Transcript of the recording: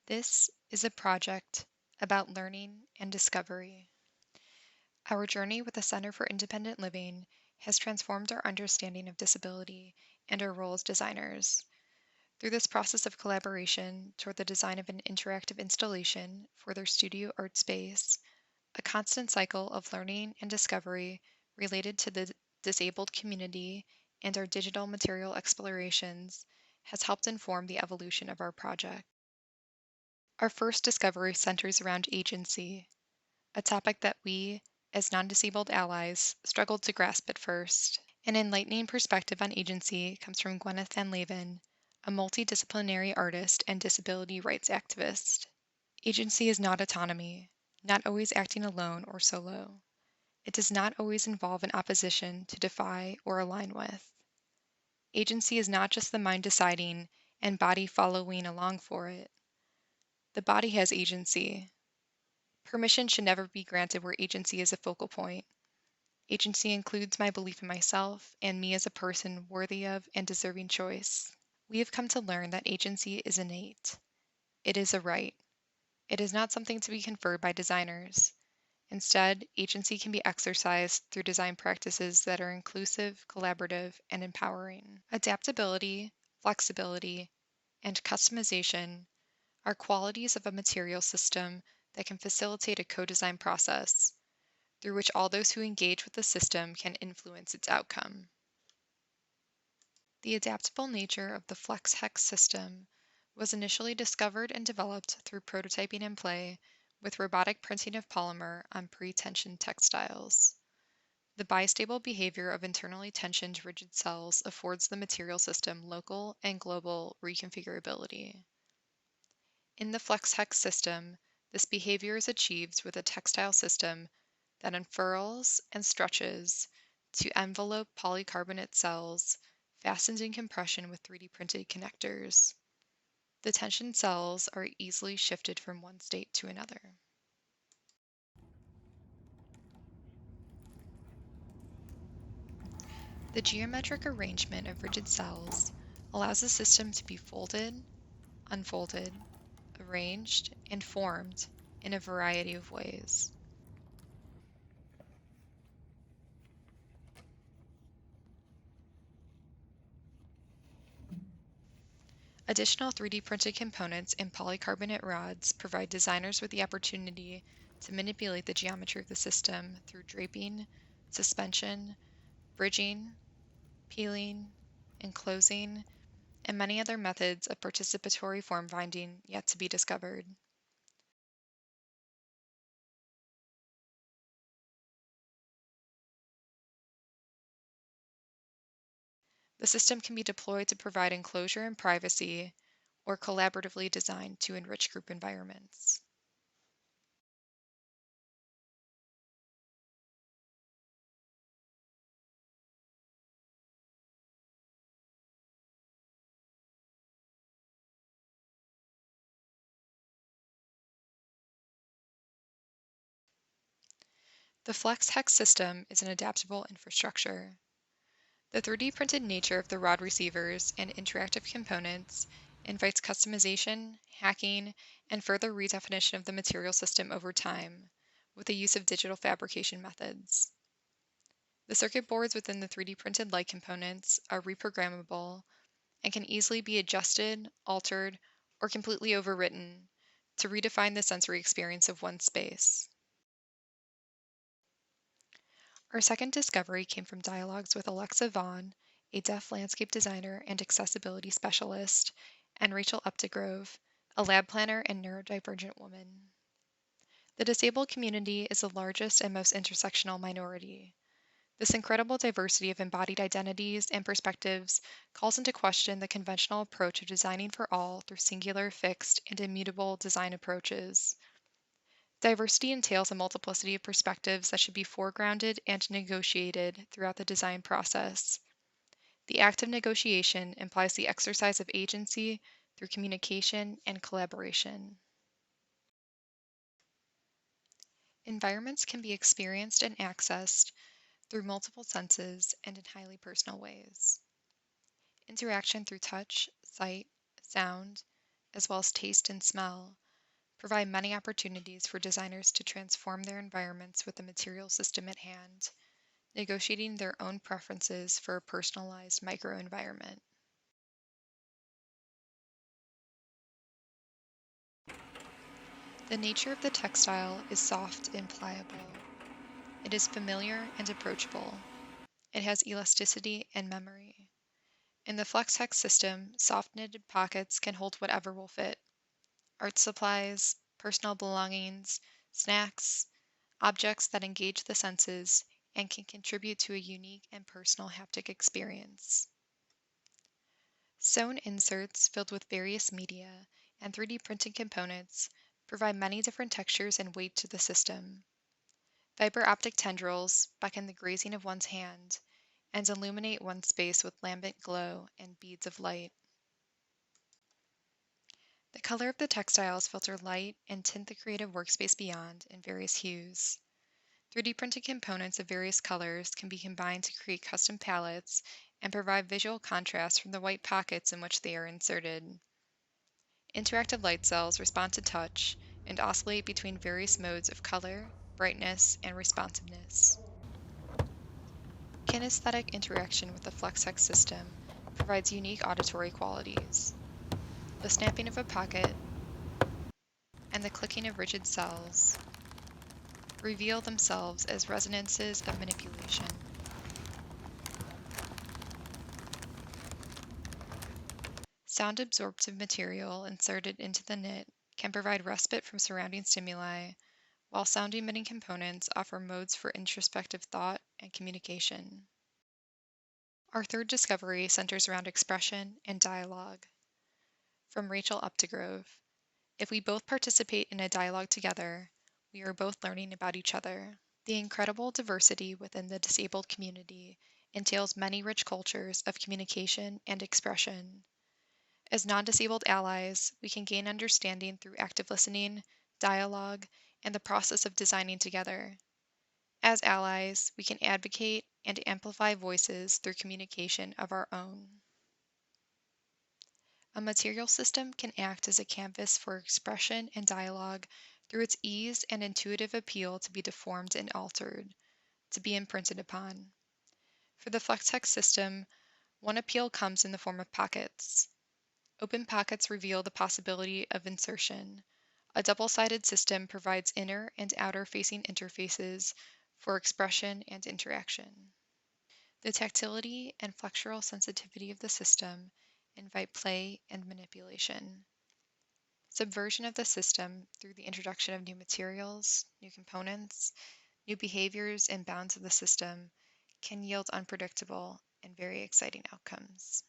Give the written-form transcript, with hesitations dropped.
This is a project about learning and discovery. Our journey with the Center for Independent Living has transformed our understanding of disability and our role as designers. Through this process of collaboration toward the design of an interactive installation for their studio art space, a constant cycle of learning and discovery related to the disabled community and our digital material explorations has helped inform the evolution of our project. Our first discovery centers around agency, a topic that we, as non disabled allies, struggled to grasp at first. An enlightening perspective on agency comes from Gwyneth Van Leeuwen, a multidisciplinary artist and disability rights activist. Agency is not autonomy, not always acting alone or solo. It does not always involve an opposition to defy or align with. Agency is not just the mind deciding and body following along for it. The body has agency. Permission should never be granted where agency is a focal point. Agency includes my belief in myself and me as a person worthy of and deserving choice. We have come to learn that agency is innate. It is a right. It is not something to be conferred by designers. Instead, agency can be exercised through design practices that are inclusive, collaborative, and empowering. Adaptability, flexibility, and customization are qualities of a material system that can facilitate a co-design process through which all those who engage with the system can influence its outcome. The adaptable nature of the FlexHex system was initially discovered and developed through prototyping and play with robotic printing of polymer on pre-tensioned textiles. The bistable behavior of internally tensioned rigid cells affords the material system local and global reconfigurability. In the FlexHex system, this behavior is achieved with a textile system that unfurls and stretches to envelope polycarbonate cells fastened in compression with 3D printed connectors. The tension cells are easily shifted from one state to another. The geometric arrangement of rigid cells allows the system to be folded, unfolded, arranged, and formed in a variety of ways. Additional 3D printed components and polycarbonate rods provide designers with the opportunity to manipulate the geometry of the system through draping, suspension, bridging, peeling, enclosing, and many other methods of participatory form finding yet to be discovered. The system can be deployed to provide enclosure and privacy, or collaboratively designed to enrich group environments. The FlexHex system is an adaptable infrastructure. The 3D printed nature of the rod receivers and interactive components invites customization, hacking, and further redefinition of the material system over time with the use of digital fabrication methods. The circuit boards within the 3D printed light components are reprogrammable and can easily be adjusted, altered, or completely overwritten to redefine the sensory experience of one space. Our second discovery came from dialogues with Alexa Vaughn, a deaf landscape designer and accessibility specialist, and Rachel Updegrove, a lab planner and neurodivergent woman. The disabled community is the largest and most intersectional minority. This incredible diversity of embodied identities and perspectives calls into question the conventional approach of designing for all through singular, fixed, and immutable design approaches. Diversity entails a multiplicity of perspectives that should be foregrounded and negotiated throughout the design process. The act of negotiation implies the exercise of agency through communication and collaboration. Environments can be experienced and accessed through multiple senses and in highly personal ways. Interaction through touch, sight, sound, as well as taste and smell, provide many opportunities for designers to transform their environments with the material system at hand, negotiating their own preferences for a personalized microenvironment. The nature of the textile is soft and pliable. It is familiar and approachable. It has elasticity and memory. In the FlexTex system, soft knitted pockets can hold whatever will fit: art supplies, personal belongings, snacks, objects that engage the senses and can contribute to a unique and personal haptic experience. Sewn inserts filled with various media and 3D printed components provide many different textures and weight to the system. Fiber optic tendrils beckon the grazing of one's hand and illuminate one's space with lambent glow and beads of light. The color of the textiles filter light and tint the creative workspace beyond in various hues. 3D printed components of various colors can be combined to create custom palettes and provide visual contrast from the white pockets in which they are inserted. Interactive light cells respond to touch and oscillate between various modes of color, brightness, and responsiveness. Kinesthetic interaction with the FlexTex system provides unique auditory qualities. The snapping of a pocket and the clicking of rigid cells reveal themselves as resonances of manipulation. Sound absorptive material inserted into the knit can provide respite from surrounding stimuli, while sound emitting components offer modes for introspective thought and communication. Our third discovery centers around expression and dialogue. From Rachel Updegrove: if we both participate in a dialogue together, we are both learning about each other. The incredible diversity within the disabled community entails many rich cultures of communication and expression. As non-disabled allies, we can gain understanding through active listening, dialogue, and the process of designing together. As allies, we can advocate and amplify voices through communication of our own. A material system can act as a canvas for expression and dialogue through its ease and intuitive appeal to be deformed and altered, to be imprinted upon. For the FlexTex system, one appeal comes in the form of pockets. Open pockets reveal the possibility of insertion. A double-sided system provides inner and outer-facing interfaces for expression and interaction. The tactility and flexural sensitivity of the system invite play and manipulation. Subversion of the system through the introduction of new materials, new components, new behaviors, and bounds of the system can yield unpredictable and very exciting outcomes.